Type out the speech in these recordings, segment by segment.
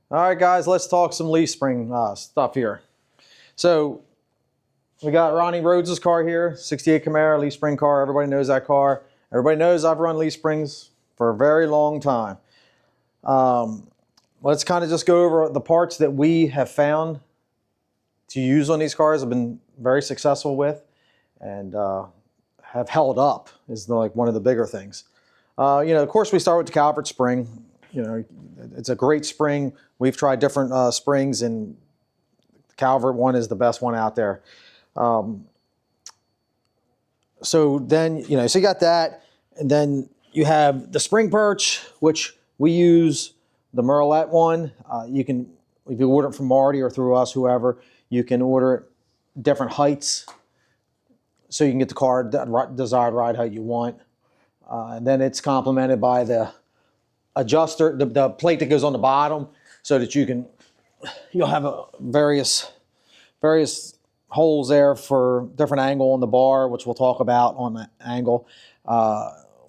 All right, guys, let's talk some leaf spring stuff here. So we got Ronnie Rhodes' car here, 68 Camaro, leaf spring car. Everybody knows that car. Everybody knows I've run leaf springs for a very long time. Let's kind of just go over the parts that we have found to use on these cars. I've been very successful with and have held up is like one of the bigger things. Of course, we start with the Calvert spring. It's a great spring. We've tried different springs, and the Calvert one is the best one out there. So then, so you got that, and then you have the spring perch, which we use the Merlette one. If you order it from Marty or through us, whoever, you can order it different heights, so you can get the car desired ride height you want. And then it's complemented by the adjuster, the plate that goes on the bottom, so that you'll have various holes there for different angle on the bar, which we'll talk about on the angle.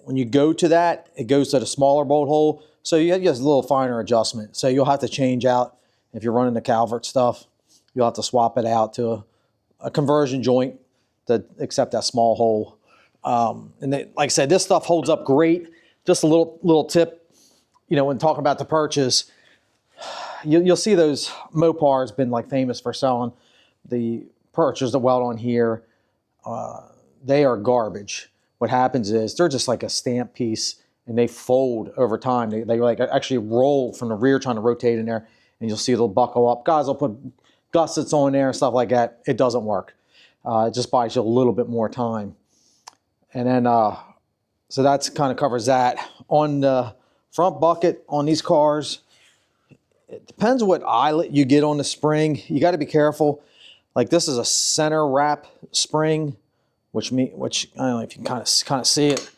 When you go to that, it goes to the smaller bolt hole, so you have just a little finer adjustment. So you'll have to change out, if you're running the Calvert stuff, you'll have to swap it out to a conversion joint to accept that small hole. Like I said, this stuff holds up great. Just a little tip, when talking about the perches, you'll see those Mopar's been like famous for selling the perches that weld on here. They are garbage. What happens is they're just like a stamp piece, and they fold over time. They like actually roll from the rear trying to rotate in there, and you'll see they'll buckle up. Guys will put gussets on there and stuff like that. It doesn't work. It just buys you a little bit more time. And then, so that's kind of covers that. On the front bucket on these cars, it depends what eyelet you get on the spring. You got to be careful. Like this is a center wrap spring, which I don't know if you can kind of see it.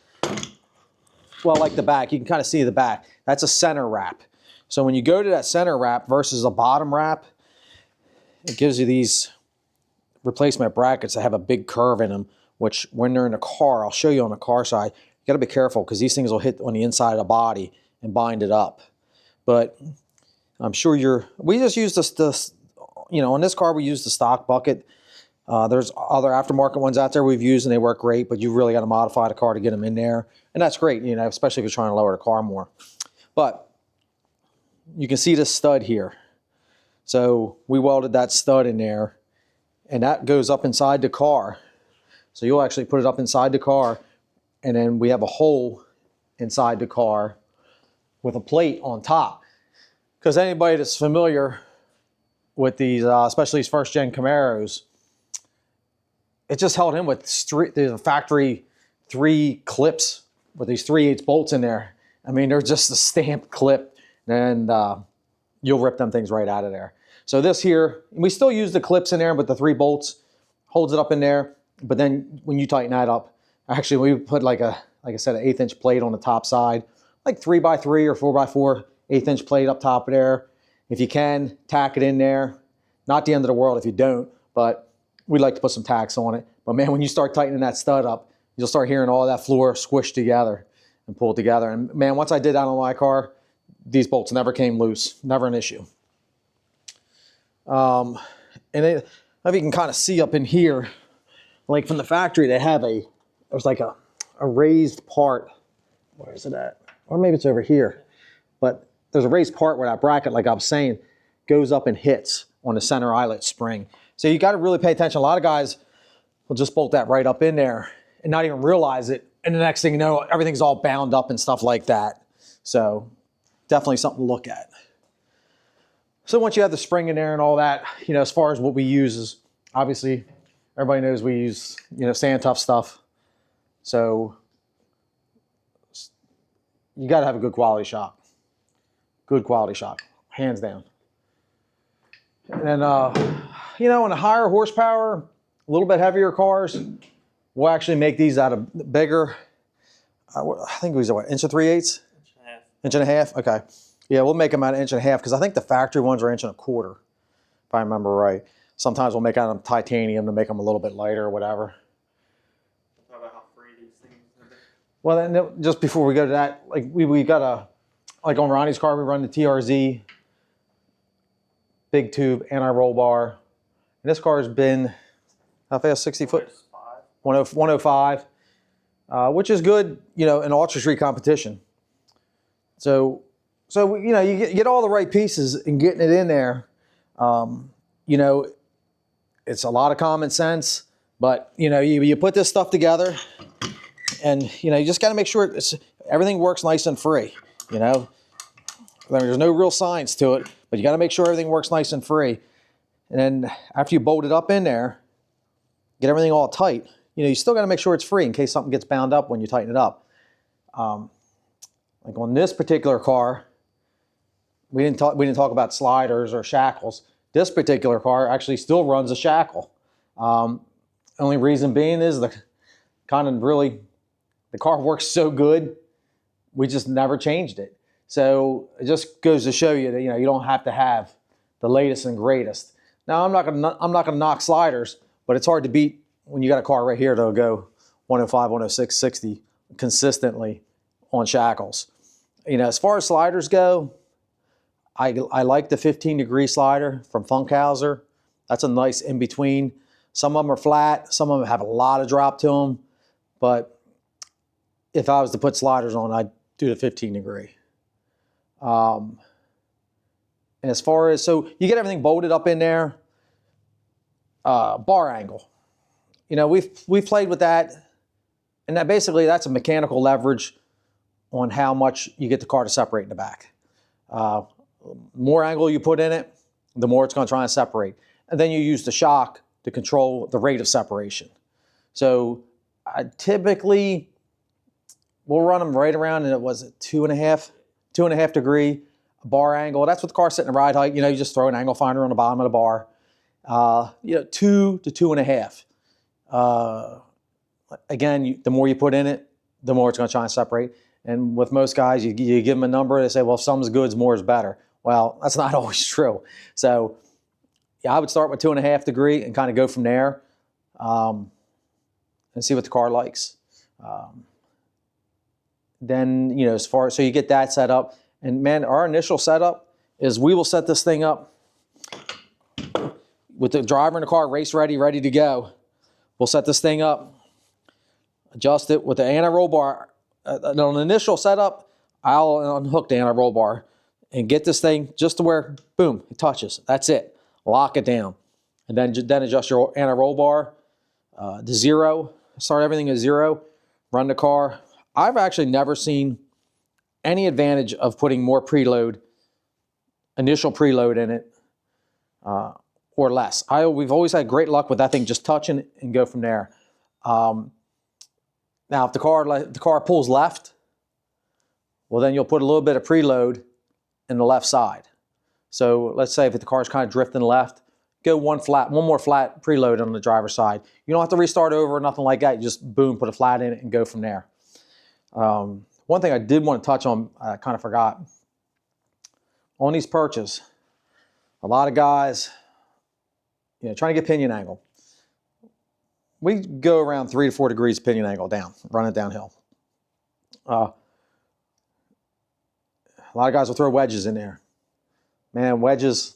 Well, like the back, you can kind of see the back. That's a center wrap. So when you go to that center wrap versus a bottom wrap, it gives you these replacement brackets that have a big curve in them, which when they're in a car, I'll show you on the car side, you got to be careful because these things will hit on the inside of the body and bind it up. But I'm sure we just use this, on this car we use the stock bucket. There's other aftermarket ones out there we've used and they work great, but you really got to modify the car to get them in there. And that's great, especially if you're trying to lower the car more. But you can see this stud here. So we welded that stud in there, and that goes up inside the car. So you'll actually put it up inside the car, and then we have a hole inside the car with a plate on top. Because anybody that's familiar with these, especially these first-gen Camaros, it just held in with the factory 3 clips with these 3/8 bolts in there. I mean, they're just a stamped clip, and you'll rip them things right out of there. So this here, we still use the clips in there, but the 3 bolts holds it up in there. But then when you tighten that up, actually we put like I said, an 1/8 inch plate on the top side, like 3x3 or 4x4 1/8 inch plate up top of there. If you can, tack it in there. Not the end of the world if you don't, but we like to put some tacks on it. But man, when you start tightening that stud up, you'll start hearing all that floor squish together and pull together. And man, once I did that on my car, these bolts never came loose, never an issue. And if you can kind of see up in here, like from the factory, they have there's like a raised part. Where is it at? Or maybe it's over here. But there's a raised part where that bracket, like I was saying, goes up and hits on the center eyelet spring. So you got to really pay attention. A lot of guys will just bolt that right up in there and not even realize it. And the next thing you know, everything's all bound up and stuff like that. So definitely something to look at. So once you have the spring in there and all that, as far as what we use is, obviously, everybody knows we use, sand tough stuff. So you got to have a good quality shock. Good quality shock, hands down. And then, in the higher horsepower, a little bit heavier cars, we'll actually make these out of bigger, I think these are what, 1 3/8? 1.5 inches? Okay. Yeah, we'll make them out of 1.5 inches because I think the factory ones are 1.25 inches, if I remember right. Sometimes we'll make out of titanium to make them a little bit lighter or whatever. Talk about how free these things are. Well, then just before we go to that, like we got like on Ronnie's car, we run the TRZ big tube anti-roll bar. And this car has been, how fast, 60 foot? 105, which is good, you know, in ultra street competition. So you know, you get all the right pieces and getting it in there. You know, it's a lot of common sense, but you know, you put this stuff together, and you know, you just got to make sure everything works nice and free. You know, there's no real science to it, but you got to make sure everything works nice and free. And then after you bolt it up in there, get everything all tight. You know, you still got to make sure it's free in case something gets bound up when you tighten it up. Like on this particular car, we didn't talk about sliders or shackles. This particular car actually still runs a shackle. Only reason being is the car works so good, we just never changed it. So it just goes to show you that, you know, you don't have to have the latest and greatest. Now I'm not gonna knock sliders, but it's hard to beat when you got a car right here that'll go 105, 106, 60 consistently on shackles. You know, as far as sliders go, I like the 15-degree slider from Funkhauser. That's a nice in-between. Some of them are flat. Some of them have a lot of drop to them. But if I was to put sliders on, I'd do the 15-degree. And as far as, so you get everything bolted up in there. Bar angle. You know, we've played with that. And that basically, that's a mechanical leverage on how much you get the car to separate in the back. More angle you put in it, the more it's going to try and separate. And then you use the shock to control the rate of separation. So I typically, we'll run them right around, and it was a 2.5 degree bar angle. That's what the car's sitting at ride height. You know, you just throw an angle finder on the bottom of the bar. You know, 2 to 2.5. Again, the more you put in it, the more it's going to try and separate. And with most guys, you give them a number, they say, well, if some's good, more is better. Well, that's not always true. So yeah, I would start with 2.5 degree and kind of go from there, and see what the car likes. Then, you know, so you get that set up. And man, our initial setup is we will set this thing up with the driver in the car, race ready to go. We'll set this thing up, adjust it with the anti-roll bar. On the initial setup, I'll unhook the anti-roll bar and get this thing just to where, boom, it touches. That's it. Lock it down. And then adjust your anti-roll bar to 0. Start everything at 0. Run the car. I've actually never seen any advantage of putting more initial preload in it, or less. We've always had great luck with that thing just touching and go from there. Now, if the car pulls left, well, then you'll put a little bit of preload in the left side. So let's say if the car's kind of drifting left, go one more flat preload on the driver's side. You don't have to restart over or nothing like that. You just, boom, put a flat in it and go from there. One thing I did want to touch on, I kind of forgot. On these perches, a lot of guys, you know, trying to get pinion angle. We go around 3 to 4 degrees pinion angle down, run it downhill. A lot of guys will throw wedges in there. Man, wedges,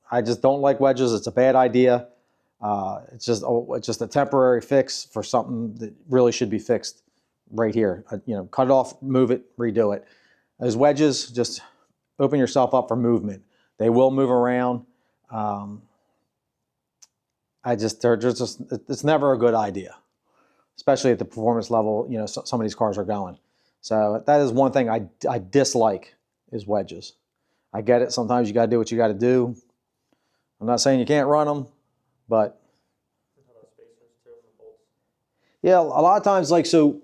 I just don't like wedges. It's a bad idea. It's just a temporary fix for something that really should be fixed right here. You know, cut it off, move it, redo it. Those wedges, just open yourself up for movement. They will move around. It's never a good idea, especially at the performance level, you know, some of these cars are going. So that is one thing I dislike, is wedges. I get it. Sometimes you got to do what you got to do. I'm not saying you can't run them, but yeah, a lot of times, like, so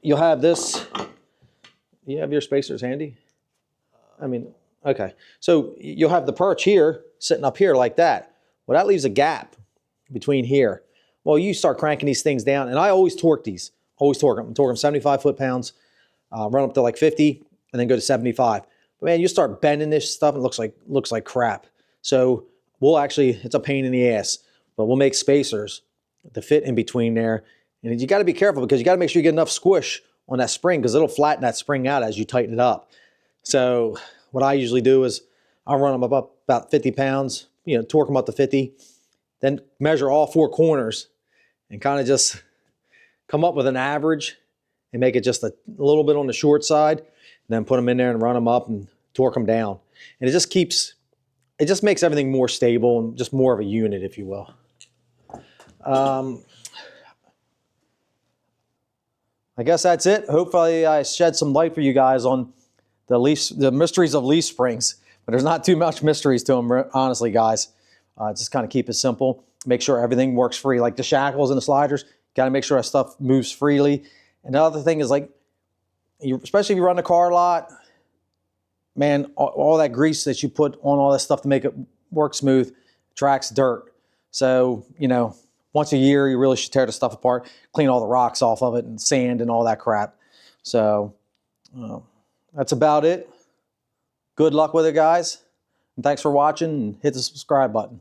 you'll have this. You have your spacers handy? I mean, okay. So you'll have the perch here, sitting up here like that. Well, that leaves a gap between here. Well, you start cranking these things down, and I always torque these. Always torque them. Torque them 75 foot-pounds, run up to like 50, and then go to 75. But man, you start bending this stuff, and it looks like crap. So it's a pain in the ass, but we'll make spacers to fit in between there. And you got to be careful, because you got to make sure you get enough squish on that spring, because it'll flatten that spring out as you tighten it up. So what I usually do is I'll run them up about 50 pounds, you know, torque them up to 50, then measure all 4 corners and kind of just come up with an average and make it just a little bit on the short side, and then put them in there and run them up and torque them down. And it just makes everything more stable and just more of a unit, if you will. I guess that's it. Hopefully I shed some light for you guys on the mysteries of leaf springs, but there's not too much mysteries to them, honestly, guys. Just kind of keep it simple. Make sure everything works free, like the shackles and the sliders. Got to make sure that stuff moves freely. And the other thing is, like, especially if you run the car a lot, man, all that grease that you put on all that stuff to make it work smooth attracts dirt. So, you know, once a year, you really should tear the stuff apart, clean all the rocks off of it and sand and all that crap. So that's about it. Good luck with it, guys. And thanks for watching, and hit the subscribe button.